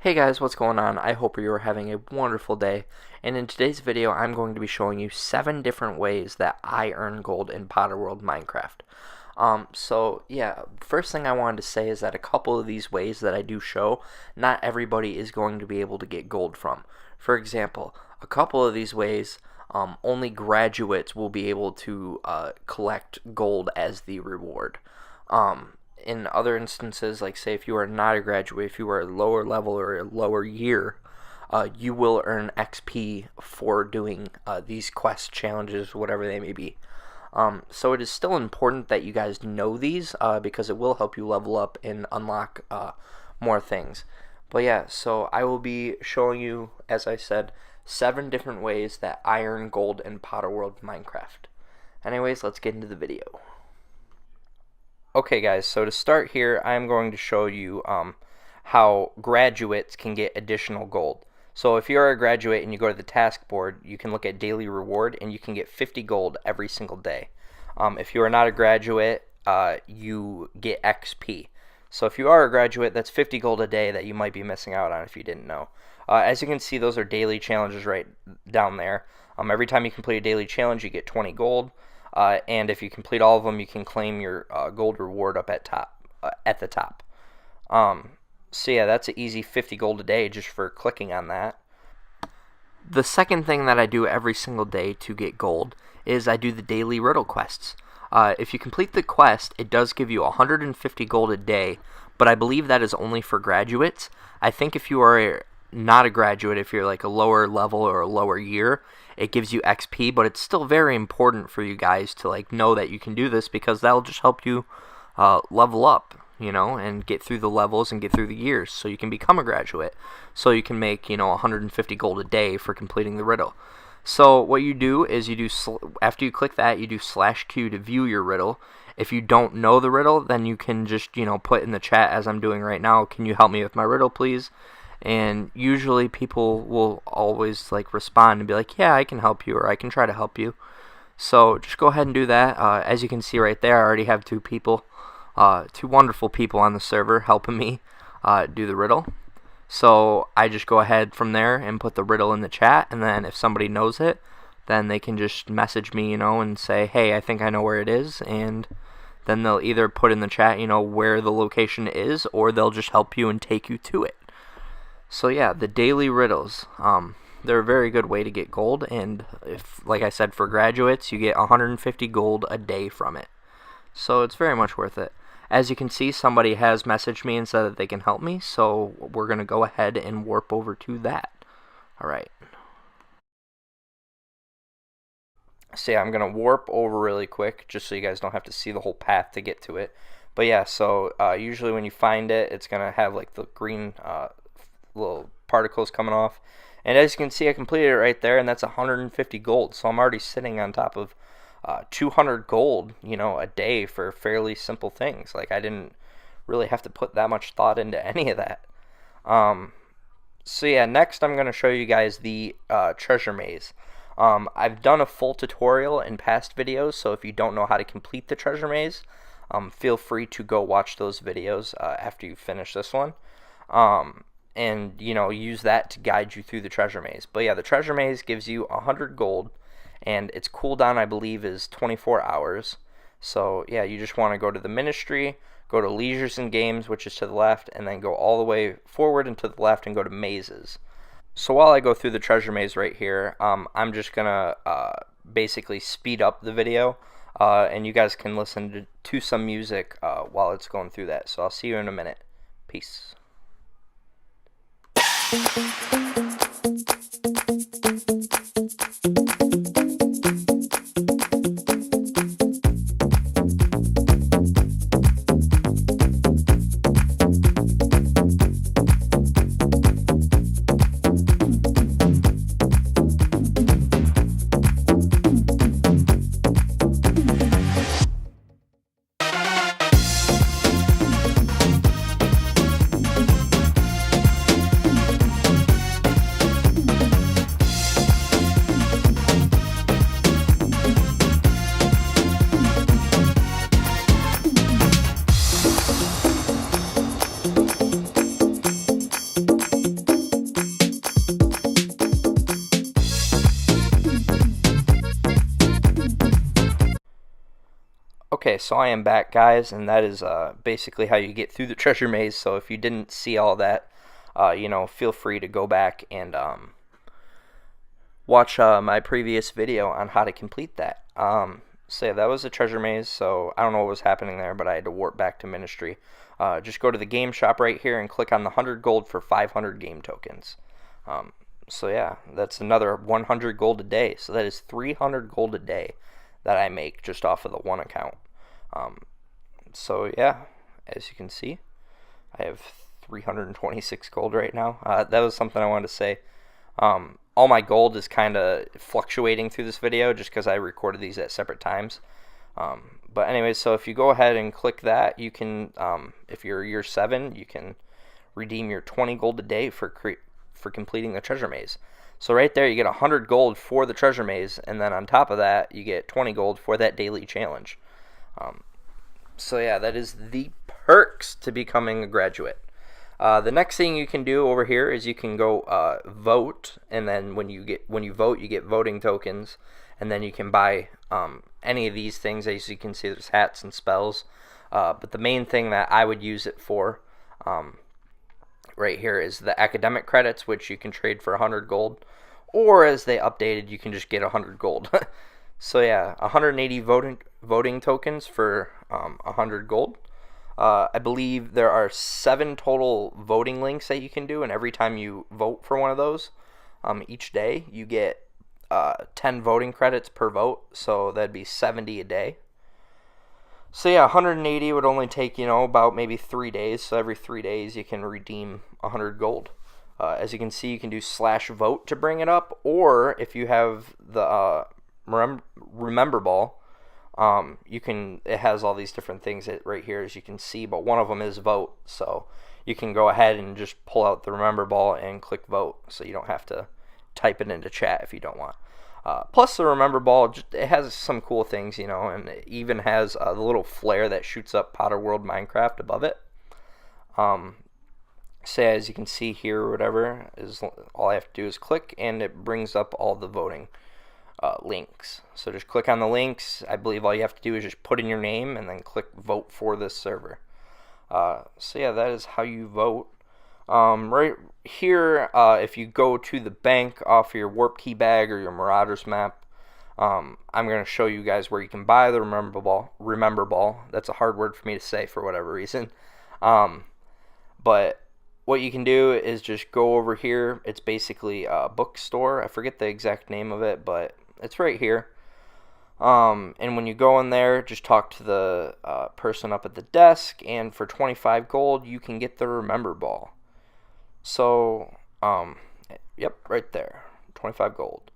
Hey guys, what's going on? I hope you are having a wonderful day, and in today's video I'm going to be showing you 7 different ways that I earn gold in Potterworld Minecraft. First thing I wanted to say is that a couple of these ways that I do show, not everybody is going to be able to get gold from. For example, a couple of these ways, only graduates will be able to collect gold as the reward. In other instances, like say if you are not a graduate, if you are a lower level or a lower year, you will earn XP for doing these quest challenges, whatever they may be. So it is still important that you guys know these because it will help you level up and unlock more things. But yeah, so I will be showing you, as I said, 7 different ways that I earn gold in Potterworld Minecraft. Anyways, let's get into the video. Okay guys, so to start here, I'm going to show you how graduates can get additional gold. So if you're a graduate and you go to the task board, you can look at daily reward and you can get 50 gold every single day. If you are not a graduate, you get XP. So if you are a graduate, that's 50 gold a day that you might be missing out on if you didn't know. As you can see, those are daily challenges right down there. Every time you complete a daily challenge, you get 20 gold. And if you complete all of them, you can claim your gold reward up at the top. So yeah, that's an easy 50 gold a day just for clicking on that. The second thing that I do every single day to get gold is I do the daily riddle quests. If you complete the quest, it does give you 150 gold a day, but I believe that is only for graduates. I think if you are not a graduate, if you're like a lower level or a lower year, it gives you XP, but it's still very important for you guys to like know that you can do this because that'll just help you level up, you know, and get through the levels and get through the years so you can become a graduate, so you can make, you know, 150 gold a day for completing the riddle. So what you do is after you click that, you do /Q to view your riddle. If you don't know the riddle, then you can just, you know, put in the chat as I'm doing right now, can you help me with my riddle please? And usually people will always like respond and be like, yeah, I can help you, or I can try to help you. So just go ahead and do that. As you can see right there, I already have 2 wonderful people on the server helping me do the riddle. So I just go ahead from there and put the riddle in the chat, and then if somebody knows it, then they can just message me, you know, and say, hey, I think I know where it is, and then they'll either put in the chat, you know, where the location is, or they'll just help you and take you to it. So yeah, the daily riddles, they're a very good way to get gold, and if, like I said, for graduates, you get 150 gold a day from it. So it's very much worth it. As you can see, somebody has messaged me and said that they can help me, so we're going to go ahead and warp over to that. Alright. So yeah, I'm going to warp over really quick, just so you guys don't have to see the whole path to get to it. But yeah, so usually when you find it, it's going to have like the green little particles coming off, and as you can see, I completed it right there, and that's 150 gold. So I'm already sitting on top of 200 gold, you know, a day for fairly simple things. Like I didn't really have to put that much thought into any of that. So yeah, next I'm going to show you guys the treasure maze. I've done a full tutorial in past videos, so if you don't know how to complete the treasure maze, feel free to go watch those videos after you finish this one. And, you know, use that to guide you through the treasure maze. But yeah, the treasure maze gives you 100 gold, and its cooldown, I believe, is 24 hours. So yeah, you just want to go to the ministry, go to leisures and games, which is to the left, and then go all the way forward and to the left and go to mazes. So while I go through the treasure maze right here, I'm just gonna basically speed up the video, and you guys can listen to some music while it's going through that. So I'll see you in a minute. Peace. Okay, so I am back, guys, and that is basically how you get through the treasure maze. So if you didn't see all that, feel free to go back and watch my previous video on how to complete that. So yeah, that was a treasure maze, so I don't know what was happening there, but I had to warp back to Ministry. Just go to the game shop right here and click on the 100 gold for 500 game tokens. So yeah, that's another 100 gold a day, so that is 300 gold a day that I make just off of the one account. So yeah, as you can see, I have 326 gold right now. That was something I wanted to say. All my gold is kind of fluctuating through this video just because I recorded these at separate times. But anyway, so if you go ahead and click that, you can, if you're year 7, you can redeem your 20 gold a day for completing the treasure maze. So right there, you get 100 gold for the treasure maze, and then on top of that, you get 20 gold for that daily challenge. So yeah, that is the perks to becoming a graduate. The next thing you can do over here is you can go vote, and then when you vote, you get voting tokens, and then you can buy any of these things. As you can see, there's hats and spells, but the main thing that I would use it for right here is the academic credits, which you can trade for 100 gold, or as they updated, you can just get 100 gold. So yeah, 180 voting tokens for 100 gold. I believe there are 7 total voting links that you can do, and every time you vote for one of those, each day you get 10 voting credits per vote, so that'd be 70 a day. So yeah, 180 would only take, about maybe 3 days, so every 3 days you can redeem 100 gold. As you can see, you can do /vote to bring it up, or if you have the remember ball, it has all these different things right here, as you can see, but one of them is vote, so you can go ahead and just pull out the remember ball and click vote, so you don't have to type it into chat if you don't want. Plus the remember ball, it has some cool things, and it even has the little flare that shoots up Potterworld Minecraft above it. So as you can see here, or whatever, is all I have to do is click, and it brings up all the voting links. So just click on the links. I believe all you have to do is just put in your name and then click vote for this server. So yeah, that is how you vote. Right here, if you go to the bank off your warp key bag or your Marauders map, I'm going to show you guys where you can buy the remember ball. That's a hard word for me to say for whatever reason. But what you can do is just go over here. It's basically a bookstore. I forget the exact name of it, but it's right here. And when you go in there, just talk to the person up at the desk, and for 25 gold, you can get the remember ball. So, yep, right there, 25 gold.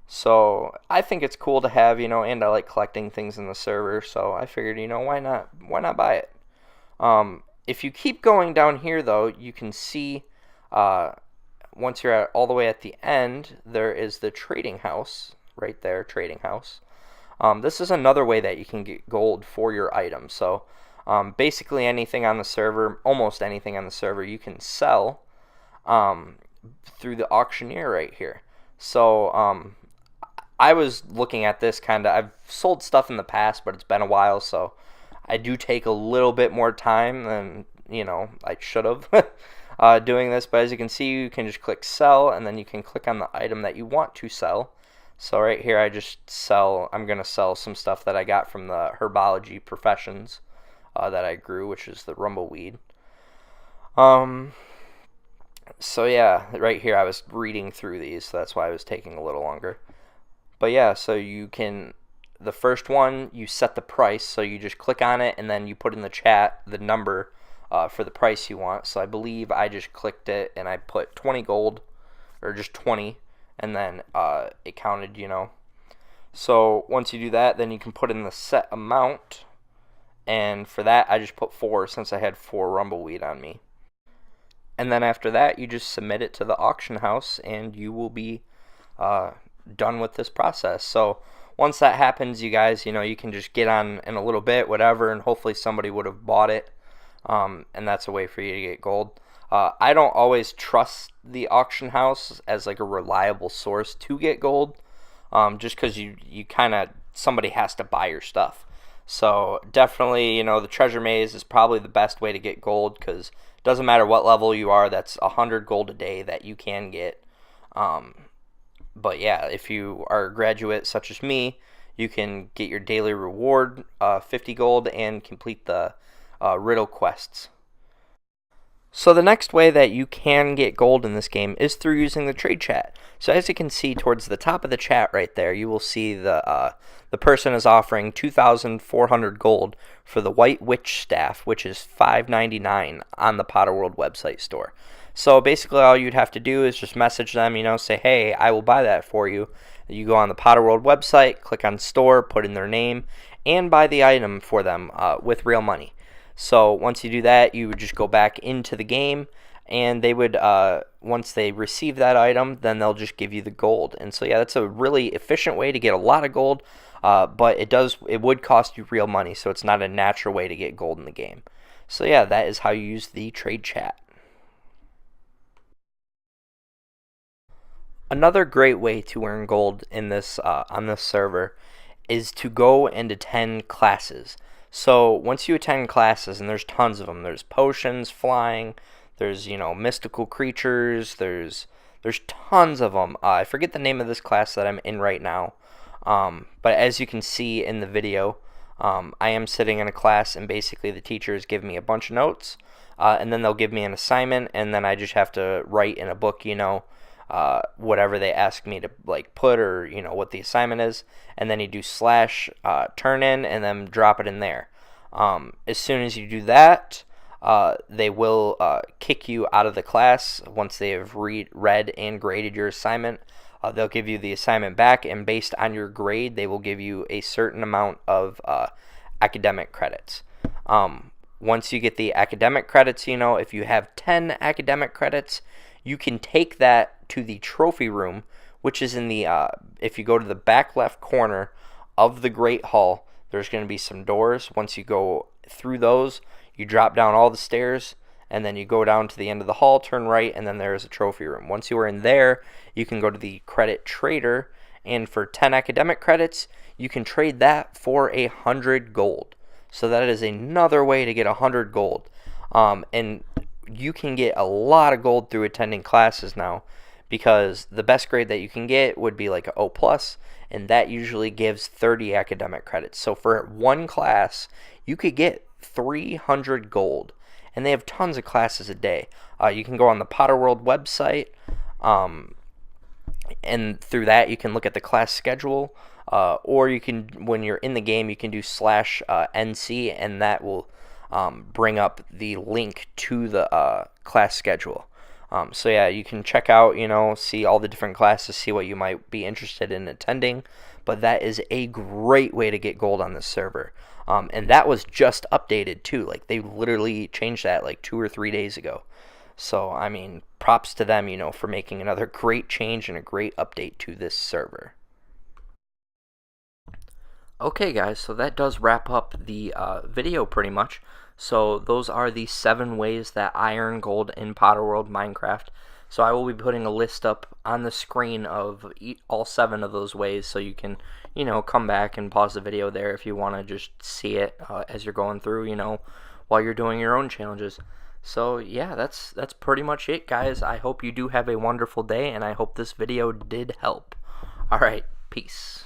So I think it's cool to have, and I like collecting things in the server, so I figured, why not buy it? If you keep going down here, though, you can see, once you're all the way at the end, there is the trading house, right there, trading house. This is another way that you can get gold for your items. So, basically anything on the server, almost anything on the server, you can sell through the auctioneer right here. So I was looking at this I've sold stuff in the past, but it's been a while, so I do take a little bit more time than I should have doing this. But as you can see, you can just click sell, and then you can click on the item that you want to sell. So right here, I'm going to sell some stuff that I got from the herbology professions that I grew, which is the rumbleweed. So yeah, right here I was reading through these, so that's why I was taking a little longer. But yeah, so you can, the first one, you set the price, so you just click on it, and then you put in the chat the number for the price you want. So I believe I just clicked it, and I put 20 gold, or just 20, and then it counted, So once you do that, then you can put in the set amount, and for that I just put 4, since I had 4 rumbleweed on me. And then after that, you just submit it to the auction house, and you will be done with this process. So once that happens, you guys, you can just get on in a little bit, whatever, and hopefully somebody would have bought it, and that's a way for you to get gold. I don't always trust the auction house as like a reliable source to get gold, just because you kind of, somebody has to buy your stuff. So definitely, the treasure maze is probably the best way to get gold, because it doesn't matter what level you are, that's 100 gold a day that you can get. Um, but yeah, if you are a graduate such as me, you can get your daily reward, 50 gold, and complete the riddle quests. So the next way that you can get gold in this game is through using the trade chat. So as you can see towards the top of the chat right there, you will see the person is offering 2,400 gold for the White Witch staff, which is $5.99 on the Potterworld website store. So basically all you'd have to do is just message them, say, hey, I will buy that for you. You go on the Potterworld website, click on store, put in their name, and buy the item for them with real money. So once you do that, you would just go back into the game, and they would, once they receive that item, then they'll just give you the gold. And so yeah, that's a really efficient way to get a lot of gold, but it would cost you real money, so it's not a natural way to get gold in the game. So yeah, that is how you use the trade chat. Another great way to earn gold in this on this server is to go and attend classes. So once you attend classes, and there's tons of them, there's potions, flying, there's mystical creatures, there's tons of them. I forget the name of this class that I'm in right now, but as you can see in the video, I am sitting in a class, and basically the teachers give me a bunch of notes, and then they'll give me an assignment, and then I just have to write in a book, whatever they ask me to put, or what the assignment is, and then you do slash turn in, and then drop it in there. As soon as you do that, they will kick you out of the class once they have read and graded your assignment. They'll give you the assignment back, and based on your grade, they will give you a certain amount of academic credits. Once you get the academic credits, if you have 10 academic credits, you can take that to the trophy room, which is in the, if you go to the back left corner of the Great Hall, there's going to be some doors. Once you go through those, you drop down all the stairs, and then you go down to the end of the hall, turn right, and then there's a trophy room. Once you are in there, you can go to the credit trader, and for 10 academic credits, you can trade that for 100 gold. So that is another way to get 100 gold. And you can get a lot of gold through attending classes now, because the best grade that you can get would be like an O+, and that usually gives 30 academic credits. So for one class, you could get 300 gold, and they have tons of classes a day. You can go on the Potterworld website, and through that you can look at the class schedule, or you can, when you're in the game, you can do /NC, and that will bring up the link to the class schedule. So yeah, you can check out, see all the different classes, see what you might be interested in attending. But that is a great way to get gold on this server. And that was just updated too. Like, they literally changed that like 2 or 3 days ago. So, I mean, props to them, for making another great change and a great update to this server. Okay guys, so that does wrap up the video pretty much. So those are the 7 ways that I earn gold in Potterworld Minecraft. So I will be putting a list up on the screen of all 7 of those ways, so you can, come back and pause the video there if you want to just see it as you're going through, while you're doing your own challenges. So yeah, that's pretty much it, guys. I hope you do have a wonderful day, and I hope this video did help. Alright, peace.